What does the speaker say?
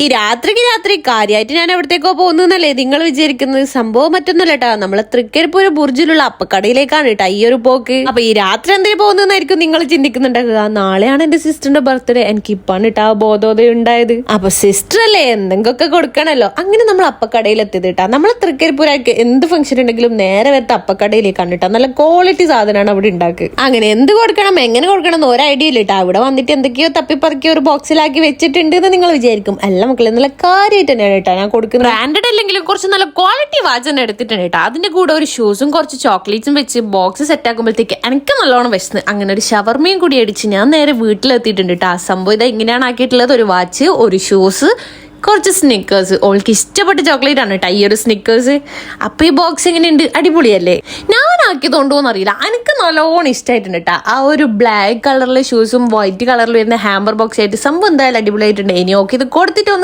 ഈ രാത്രി കാര്യമായിട്ട് ഞാൻ എവിടത്തേക്കോ പോകുന്നല്ലേ നിങ്ങൾ വിചാരിക്കുന്നത്? സംഭവം മറ്റൊന്നുമല്ല കേട്ടാ, നമ്മളെ തൃക്കരിപ്പൂര് ബുർജിലുള്ള അപ്പക്കടയിലേക്കാണ് കേട്ടാ ഈ ഒരു പോക്ക്. അപ്പൊ ഈ രാത്രി എന്തിനു പോകുന്നതായിരിക്കും നിങ്ങൾ ചിന്തിക്കുന്നുണ്ടാകുക. നാളെയാണ് എന്റെ സിസ്റ്ററിന്റെ ബർത്ത്ഡേ. എനിക്ക് ഇപ്പാണ് കേട്ടാ ബോധോദയം ഉണ്ടായത്. അപ്പൊ സിസ്റ്റർ അല്ലേ, എന്തെങ്കിലുമൊക്കെ കൊടുക്കണല്ലോ. അങ്ങനെ നമ്മൾ അപ്പക്കടയിൽ എത്തിയത് കേട്ടാ. നമ്മളെ തൃക്കരിപ്പൂരാർക്ക് എന്ത് ഫംഗ്ഷൻ ഉണ്ടെങ്കിലും നേരെ വരത്ത അപ്പക്കടയിലേക്കാണ് കേട്ടാ. നല്ല ക്വാളിറ്റി സാധനമാണ് അവിടെ ഉണ്ടാക്കുക. അങ്ങനെ എന്ത് കൊടുക്കണം, എങ്ങനെ കൊടുക്കണം എന്ന് ഒരു ഐഡിയ ഇല്ല കേട്ടാ. അവിടെ വന്നിട്ട് എന്തൊക്കെയോ തപ്പിപ്പറക്കിയോ ഒരു ബോക്സിലാക്കി വെച്ചിട്ടുണ്ട് എന്ന് നിങ്ങൾ വിചാരിക്കും. അല്ല മക്കളെ, നല്ല കാര്യമായിട്ട് തന്നെയാണ് കേട്ടോ ഞാൻ കൊടുക്കുന്നത്. ബ്രാൻഡഡ് അല്ലെങ്കിലും കുറച്ച് നല്ല ക്വാളിറ്റി വാച്ച് തന്നെ എടുത്തിട്ടുണ്ട് കേട്ടോ. അതിന്റെ കൂടെ ഒരു ഷൂസും കുറച്ച് ചോക്ലേറ്റ്സും വെച്ച് ബോക്സ് സെറ്റ് ആക്കുമ്പോഴത്തേക്ക് എനിക്ക് നല്ലോണം വിശന്ന് അങ്ങനെ ഒരു ഷവർമയും കൂടി അടിച്ച് ഞാൻ നേരെ വീട്ടിലെത്തിയിട്ടുണ്ട് കേട്ടോ. ആ സംഭവം ഇതാ ഇങ്ങനെയാണ് ആക്കിയിട്ടുള്ളത്. ഒരു വാച്ച്, ഒരു ഷൂസ്, കുറച്ച് സ്നിക്കേഴ്സ്. ഓൾക്ക് ഇഷ്ടപ്പെട്ട ചോക്ലേറ്റ് ആണ് കേട്ടോ ഈ ഒരു സ്നിക്കേഴ്സ്. അപ്പൊ ഈ ബോക്സ് എങ്ങനെയുണ്ട്? അടിപൊളിയല്ലേ? ഞാൻ ആക്കിയതുകൊണ്ടോന്ന് അറിയില്ല, എനിക്ക് നല്ലോണം ഇഷ്ടമായിട്ടുണ്ട് കേട്ടോ. ആ ഒരു ബ്ലാക്ക് കളറിലെ ഷൂസും വൈറ്റ് കളറിൽ വരുന്ന ഹാമ്പർ ബോക്സ് ആയിട്ട് സംഭവം എന്തായാലും അടിപൊളിയായിട്ടുണ്ട്. ഇനി ഓക്കെ ഇത് കൊടുത്തിട്ട് ഒന്ന്